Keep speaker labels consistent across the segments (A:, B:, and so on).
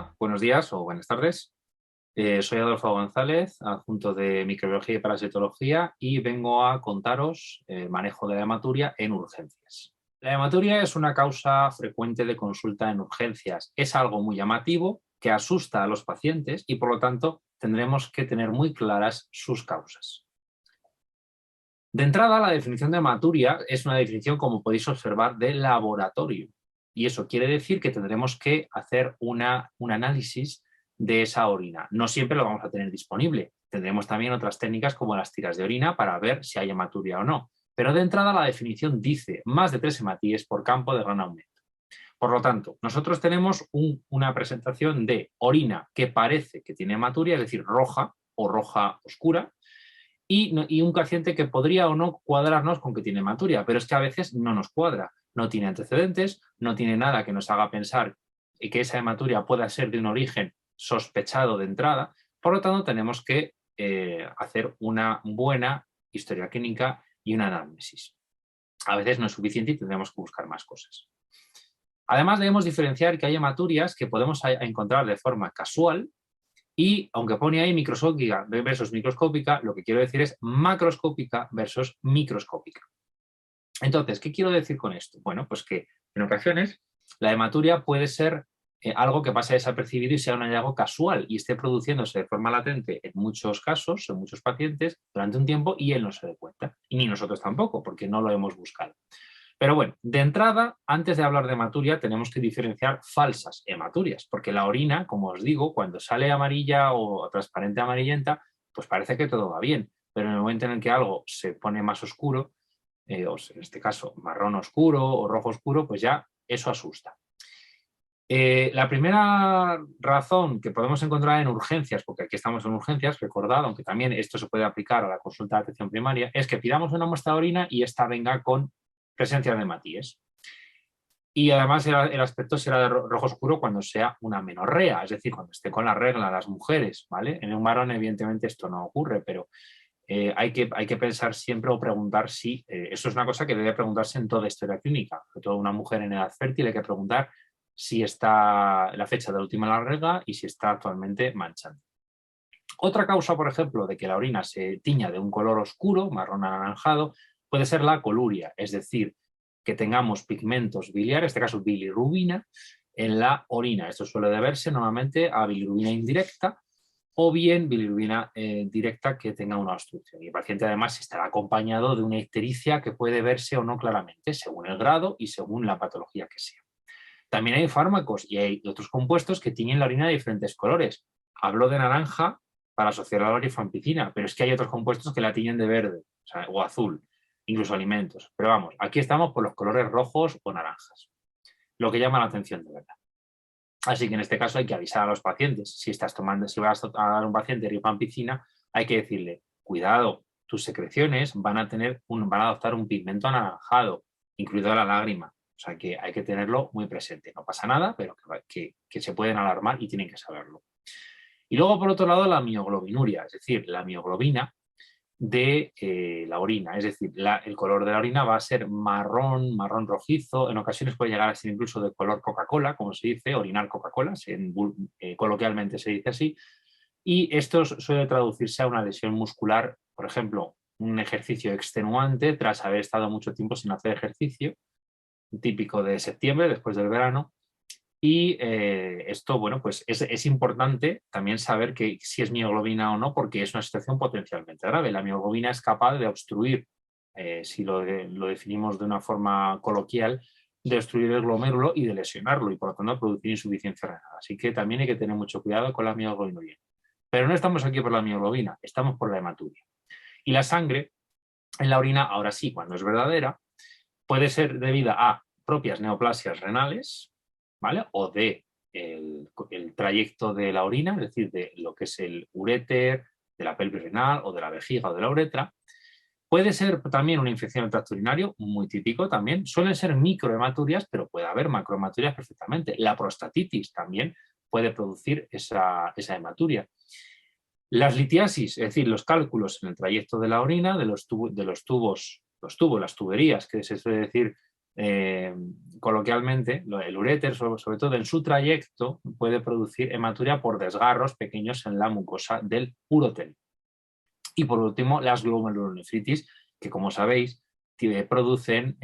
A: Hola, buenos días o buenas tardes. Soy Adolfo González, adjunto de Microbiología y Parasitología, y vengo a contaros el manejo de la hematuria en urgencias. La hematuria es una causa frecuente de consulta en urgencias. Es algo muy llamativo que asusta a los pacientes y, por lo tanto, tendremos que tener muy claras sus causas. De entrada, la definición de hematuria es una definición, como podéis observar, de laboratorio. Y eso quiere decir que tendremos que hacer un análisis de esa orina. No siempre lo vamos a tener disponible. Tendremos también otras técnicas como las tiras de orina para ver si hay hematuria o no. Pero de entrada la definición dice más de 3 hematíes por campo de gran aumento. Por lo tanto, nosotros tenemos una presentación de orina que parece que tiene hematuria, es decir, roja o roja oscura, y un paciente que podría o no cuadrarnos con que tiene hematuria, pero es que a veces no nos cuadra. No tiene antecedentes, no tiene nada que nos haga pensar que esa hematuria pueda ser de un origen sospechado de entrada. Por lo tanto, tenemos que hacer una buena historia clínica y un análisis. A veces no es suficiente y tendremos que buscar más cosas. Además, debemos diferenciar que hay hematurias que podemos encontrar de forma casual y, aunque pone ahí microscópica versus microscópica, lo que quiero decir es macroscópica versus microscópica. Entonces, ¿qué quiero decir con esto? Bueno, pues que en ocasiones la hematuria puede ser algo que pase desapercibido y sea un hallazgo casual y esté produciéndose de forma latente en muchos casos, en muchos pacientes, durante un tiempo y él no se dé cuenta. Y ni nosotros tampoco, porque no lo hemos buscado. Pero bueno, de entrada, antes de hablar de hematuria, tenemos que diferenciar falsas hematurias, porque la orina, como os digo, cuando sale amarilla o transparente amarillenta, pues parece que todo va bien, pero en el momento en el que algo se pone más oscuro, o en este caso marrón oscuro o rojo oscuro, pues ya eso asusta. La primera razón que podemos encontrar en urgencias, porque aquí estamos en urgencias, recordad, aunque también esto se puede aplicar a la consulta de atención primaria, es que pidamos una muestra de orina y esta venga con presencia de hematíes. Y además el aspecto será de rojo oscuro cuando sea una menorrea, es decir, cuando esté con la regla las mujeres, ¿vale? En un varón evidentemente esto no ocurre, pero hay que pensar siempre o preguntar si, eso es una cosa que debe preguntarse en toda historia clínica, sobre todo una mujer en edad fértil hay que preguntar si está la fecha de la última regla y si está actualmente manchando. Otra causa, por ejemplo, de que la orina se tiña de un color oscuro, marrón anaranjado, puede ser la coluria, es decir, que tengamos pigmentos biliares, en este caso bilirrubina, en la orina. Esto suele deberse normalmente a bilirrubina indirecta o bien bilirrubina directa que tenga una obstrucción. Y el paciente además estará acompañado de una ictericia que puede verse o no claramente, según el grado y según la patología que sea. También hay fármacos y hay otros compuestos que tiñen la orina de diferentes colores. Hablo de naranja para asociar a la rifampicina, pero es que hay otros compuestos que la tiñen de verde, o azul, incluso alimentos. Pero vamos, aquí estamos por los colores rojos o naranjas, lo que llama la atención de verdad. Así que en este caso hay que avisar a los pacientes. Si vas a dar a un paciente rifampicina, hay que decirle, cuidado, tus secreciones van a adoptar un pigmento anaranjado, incluido la lágrima. O sea que hay que tenerlo muy presente. No pasa nada, pero que se pueden alarmar y tienen que saberlo. Y luego, por otro lado, la mioglobinuria, es decir, la mioglobina de la orina. Es decir, el color de la orina va a ser marrón, marrón rojizo, en ocasiones puede llegar a ser incluso de color Coca-Cola, como se dice, orinar Coca-Cola, coloquialmente se dice así, y esto suele traducirse a una lesión muscular, por ejemplo, un ejercicio extenuante tras haber estado mucho tiempo sin hacer ejercicio, típico de septiembre, después del verano, y esto, bueno, pues es importante también saber que si es mioglobina o no, porque es una situación potencialmente grave. La mioglobina es capaz de obstruir, si lo definimos de una forma coloquial, de obstruir el glomérulo y de lesionarlo y por lo tanto producir insuficiencia renal. Así que también hay que tener mucho cuidado con la mioglobinuria. Pero no estamos aquí por la mioglobina, estamos por la hematuria. Y la sangre en la orina, ahora sí, cuando es verdadera, puede ser debida a propias neoplasias renales, ¿vale? O de el trayecto de la orina, es decir, de lo que es el uréter, de la pelvis renal o de la vejiga o de la uretra. Puede ser también una infección del tracto urinario, muy típico también. Suelen ser microhematurias, pero puede haber macrohematurias perfectamente. La prostatitis también puede producir esa hematuria. Las litiasis, es decir, los cálculos en el trayecto de la orina, de los tubos, las tuberías, que se suele decir coloquialmente, el uréter, sobre todo en su trayecto, puede producir hematuria por desgarros pequeños en la mucosa del urotel. Y por último, las glomerulonefritis, que como sabéis, producen,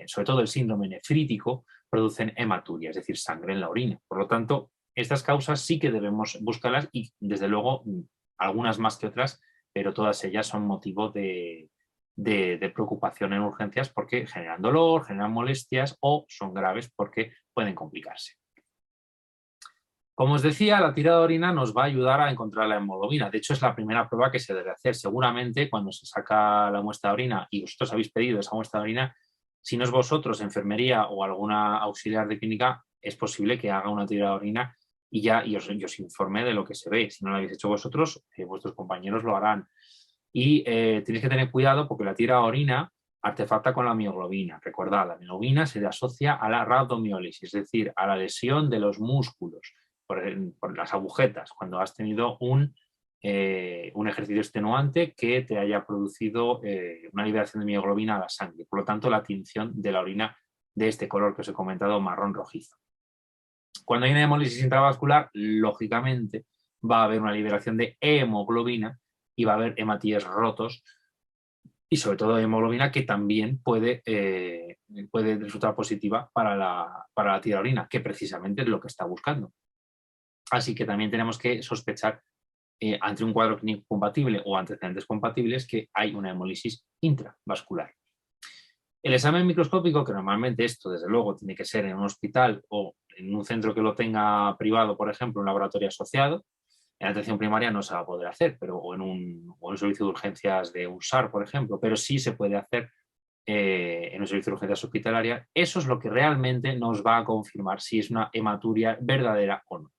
A: sobre todo el síndrome nefrítico, producen hematuria, es decir, sangre en la orina. Por lo tanto, estas causas sí que debemos buscarlas y, desde luego, algunas más que otras, pero todas ellas son motivo de preocupación en urgencias porque generan dolor, generan molestias o son graves porque pueden complicarse. Como os decía, la tirada de orina nos va a ayudar a encontrar la hemoglobina. De hecho, es la primera prueba que se debe hacer. Seguramente, cuando se saca la muestra de orina y vosotros habéis pedido esa muestra de orina, si no es vosotros, enfermería o alguna auxiliar de clínica, es posible que haga una tirada de orina y os informe de lo que se ve. Si no lo habéis hecho vosotros, vuestros compañeros lo harán. Y tenéis que tener cuidado porque la tirada de orina artefacta con la mioglobina. Recordad, la mioglobina se le asocia a la rhabdomiólisis, es decir, a la lesión de los músculos por las agujetas, cuando has tenido un ejercicio extenuante que te haya producido una liberación de mioglobina a la sangre. Por lo tanto, la tinción de la orina de este color que os he comentado, marrón rojizo. Cuando hay una hemólisis intravascular, lógicamente va a haber una liberación de hemoglobina y va a haber hematíes rotos y sobre todo hemoglobina que también puede resultar positiva para la tira de orina, que precisamente es lo que está buscando. Así que también tenemos que sospechar ante un cuadro clínico compatible o antecedentes compatibles que hay una hemólisis intravascular. El examen microscópico, que normalmente esto desde luego tiene que ser en un hospital o en un centro que lo tenga privado, por ejemplo, un laboratorio asociado, en atención primaria no se va a poder hacer, pero o en un servicio de urgencias de un SAR, por ejemplo, pero sí se puede hacer en un servicio de urgencias hospitalaria. Eso es lo que realmente nos va a confirmar si es una hematuria verdadera o no.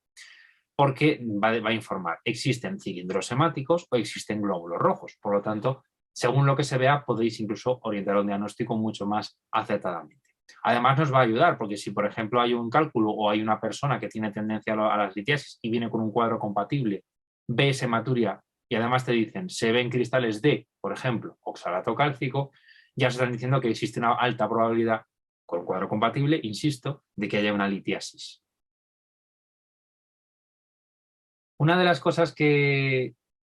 A: Porque va a informar, existen cilindros hemáticos o existen glóbulos rojos. Por lo tanto, según lo que se vea, podéis incluso orientar un diagnóstico mucho más acertadamente. Además, nos va a ayudar, porque si, por ejemplo, hay un cálculo o hay una persona que tiene tendencia a las litiasis y viene con un cuadro compatible, ve esa hematuria y además te dicen, se ven cristales de, por ejemplo, oxalato cálcico, ya se están diciendo que existe una alta probabilidad, con un cuadro compatible, insisto, de que haya una litiasis. Una de las cosas que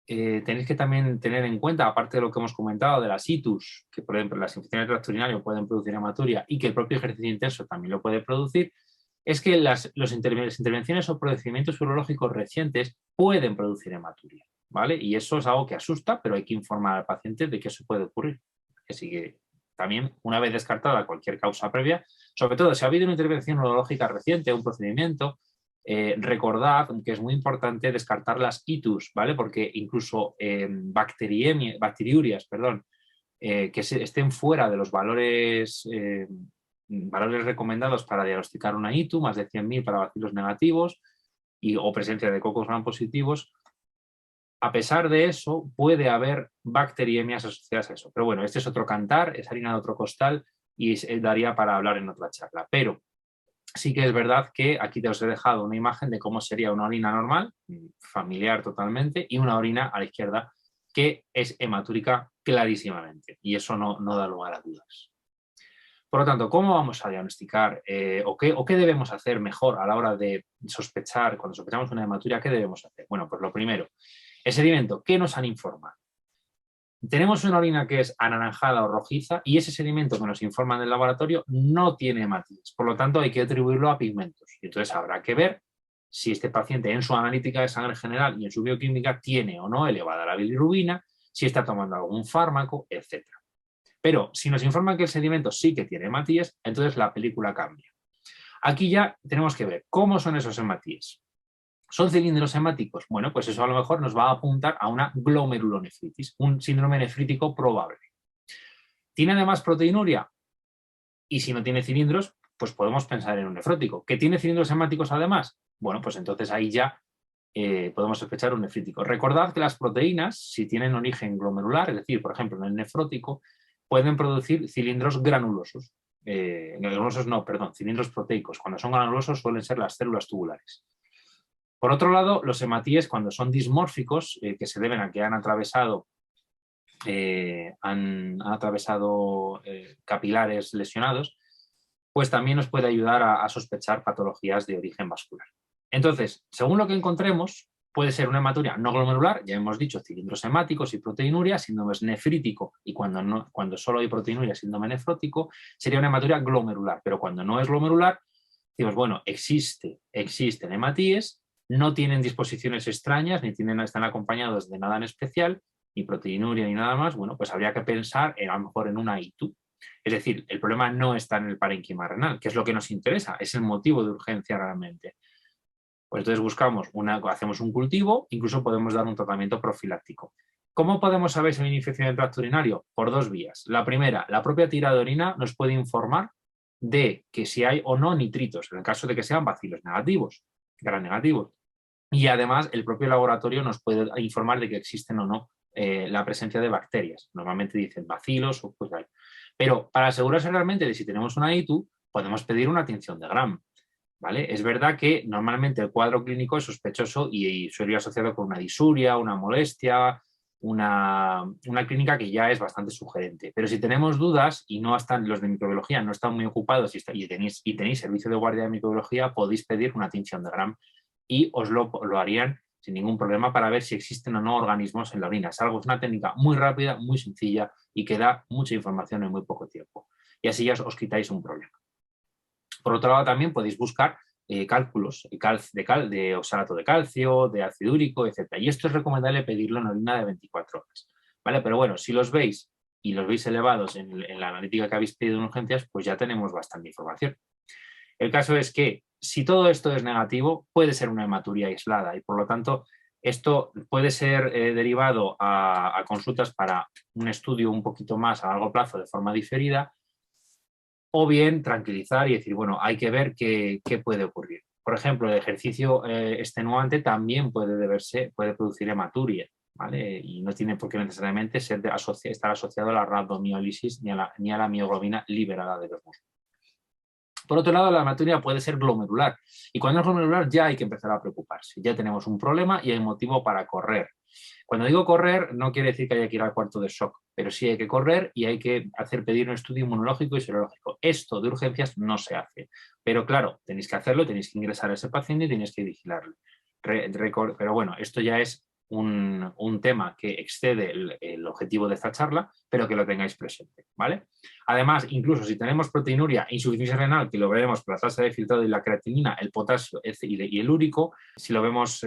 A: tenéis que también tener en cuenta, aparte de lo que hemos comentado de las itus, que por ejemplo las infecciones de tracto urinario pueden producir hematuria y que el propio ejercicio intenso también lo puede producir, es que las intervenciones o procedimientos urológicos recientes pueden producir hematuria, ¿vale? Y eso es algo que asusta, pero hay que informar al paciente de que eso puede ocurrir. Así que también, una vez descartada cualquier causa previa, sobre todo si ha habido una intervención urológica reciente, un procedimiento, recordad que es muy importante descartar las itus, ¿vale? Porque incluso bacteriurias, que estén fuera de los valores recomendados para diagnosticar una ITU, más de 100.000 para bacilos negativos o presencia de cocos gram positivos. A pesar de eso, puede haber bacteriemias asociadas a eso. Pero bueno, este es otro cantar, es harina de otro costal y daría para hablar en otra charla. Pero sí que es verdad que aquí os he dejado una imagen de cómo sería una orina normal, familiar totalmente, y una orina a la izquierda que es hematúrica clarísimamente. Y eso no da lugar a dudas. Por lo tanto, ¿cómo vamos a diagnosticar o qué debemos hacer mejor a la hora de sospechar, cuando sospechamos una hematuria, qué debemos hacer? Bueno, pues lo primero, el sedimento, ¿qué nos han informado? Tenemos una orina que es anaranjada o rojiza y ese sedimento que nos informan del laboratorio no tiene hematíes. Por lo tanto, hay que atribuirlo a pigmentos. Y entonces habrá que ver si este paciente en su analítica de sangre general y en su bioquímica tiene o no elevada la bilirrubina, si está tomando algún fármaco, etc. Pero si nos informan que el sedimento sí que tiene hematíes, entonces la película cambia. Aquí ya tenemos que ver cómo son esos hematíes. ¿Son cilindros hemáticos? Bueno, pues eso a lo mejor nos va a apuntar a una glomerulonefritis, un síndrome nefrítico probable. ¿Tiene además proteinuria? Y si no tiene cilindros, pues podemos pensar en un nefrótico. ¿Que tiene cilindros hemáticos además? Bueno, pues entonces ahí ya podemos sospechar un nefrítico. Recordad que las proteínas, si tienen origen glomerular, es decir, por ejemplo, en el nefrótico, pueden producir cilindros granulosos. Cilindros proteicos. Cuando son granulosos suelen ser las células tubulares. Por otro lado, los hematíes, cuando son dismórficos, que se deben a que han atravesado capilares lesionados, pues también nos puede ayudar a sospechar patologías de origen vascular. Entonces, según lo que encontremos, puede ser una hematuria no glomerular, ya hemos dicho, cilindros hemáticos y proteinuria, síndrome nefrítico, y cuando solo hay proteinuria, síndrome nefrótico, sería una hematuria glomerular, pero cuando no es glomerular, decimos, bueno, existen hematíes, no tienen disposiciones extrañas, ni están acompañados de nada en especial, ni proteinuria ni nada más, bueno, pues habría que pensar a lo mejor en una ITU. Es decir, el problema no está en el parénquima renal, que es lo que nos interesa, es el motivo de urgencia realmente. Pues entonces hacemos un cultivo, incluso podemos dar un tratamiento profiláctico. ¿Cómo podemos saber si hay una infección del tracto urinario? Por dos vías. La primera, la propia tira de orina nos puede informar de que si hay o no nitritos, en el caso de que sean bacilos negativos, gran negativos. Y además el propio laboratorio nos puede informar de que existen o no la presencia de bacterias. Normalmente dicen bacilos o pues hay. Pero para asegurarse realmente de si tenemos una ITU, podemos pedir una tinción de Gram. ¿Vale? Es verdad que normalmente el cuadro clínico es sospechoso y suele ir asociado con una disuria, una molestia, una clínica que ya es bastante sugerente. Pero si tenemos dudas y no están los de microbiología, no están muy ocupados y tenéis servicio de guardia de microbiología, podéis pedir una tinción de Gram y os lo harían sin ningún problema para ver si existen o no organismos en la orina. Es una técnica muy rápida, muy sencilla y que da mucha información en muy poco tiempo. Y así ya os quitáis un problema. Por otro lado, también podéis buscar cálculos de oxalato de calcio, de ácido úrico, etc. Y esto es recomendable pedirlo en orina de 24 horas. ¿Vale? Pero bueno, si los veis y los veis elevados en la analítica que habéis pedido en urgencias, pues ya tenemos bastante información. El caso es que si todo esto es negativo, puede ser una hematuria aislada y por lo tanto esto puede ser derivado a consultas para un estudio un poquito más a largo plazo de forma diferida, o bien tranquilizar y decir, bueno, hay que ver qué puede ocurrir. Por ejemplo, el ejercicio extenuante también puede producir hematuria, ¿vale? Y no tiene por qué necesariamente estar asociado a la rabdomiólisis ni a la mioglobina liberada de los músculos. Por otro lado, la hematuria puede ser glomerular. Y cuando es glomerular ya hay que empezar a preocuparse. Ya tenemos un problema y hay motivo para correr. Cuando digo correr, no quiere decir que haya que ir al cuarto de shock, pero sí hay que correr y hay que pedir un estudio inmunológico y serológico. Esto de urgencias no se hace. Pero claro, tenéis que hacerlo, tenéis que ingresar a ese paciente y tenéis que vigilarlo. Pero bueno, esto ya es un tema que excede el objetivo de esta charla, pero que lo tengáis presente, ¿vale? Además, incluso si tenemos proteinuria e insuficiencia renal, que lo veremos por la tasa de filtrado y la creatinina, el potasio y el úrico, si lo vemos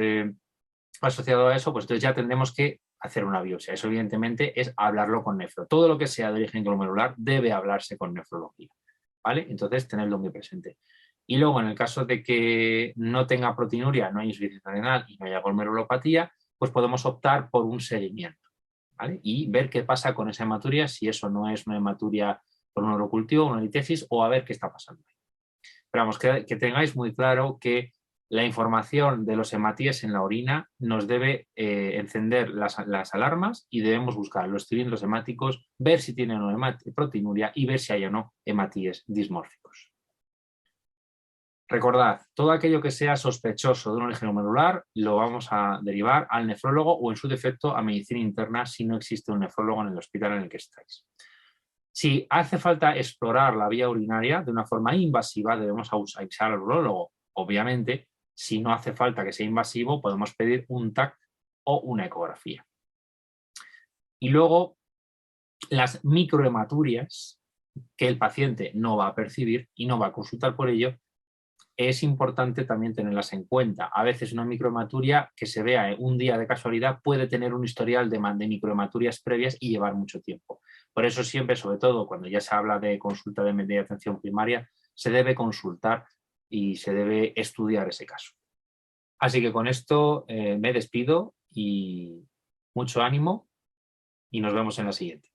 A: asociado a eso, pues entonces ya tendremos que hacer una biopsia. Eso evidentemente es hablarlo con nefro. Todo lo que sea de origen glomerular debe hablarse con nefrología, ¿vale? Entonces tenerlo muy presente. Y luego en el caso de que no tenga proteinuria, no hay insuficiencia renal y no haya glomerulopatía, pues podemos optar por un seguimiento, ¿vale? Y ver qué pasa con esa hematuria, si eso no es una hematuria por un urocultivo, una litesis, o a ver qué está pasando. Pero vamos, que tengáis muy claro que la información de los hematíes en la orina nos debe encender las alarmas y debemos buscar los cilindros hemáticos, ver si tienen o no proteinuria y ver si hay o no hematíes dismórficos. Recordad, todo aquello que sea sospechoso de un origen glomerular lo vamos a derivar al nefrólogo o en su defecto a medicina interna si no existe un nefrólogo en el hospital en el que estáis. Si hace falta explorar la vía urinaria de una forma invasiva, debemos avisar al urólogo. Obviamente, si no hace falta que sea invasivo, podemos pedir un TAC o una ecografía. Y luego, las microhematurias que el paciente no va a percibir y no va a consultar por ello, es importante también tenerlas en cuenta. A veces una microhematuria que se vea un día de casualidad puede tener un historial de microhematurias previas y llevar mucho tiempo. Por eso siempre, sobre todo cuando ya se habla de consulta de atención primaria, se debe consultar y se debe estudiar ese caso. Así que con esto me despido y mucho ánimo y nos vemos en la siguiente.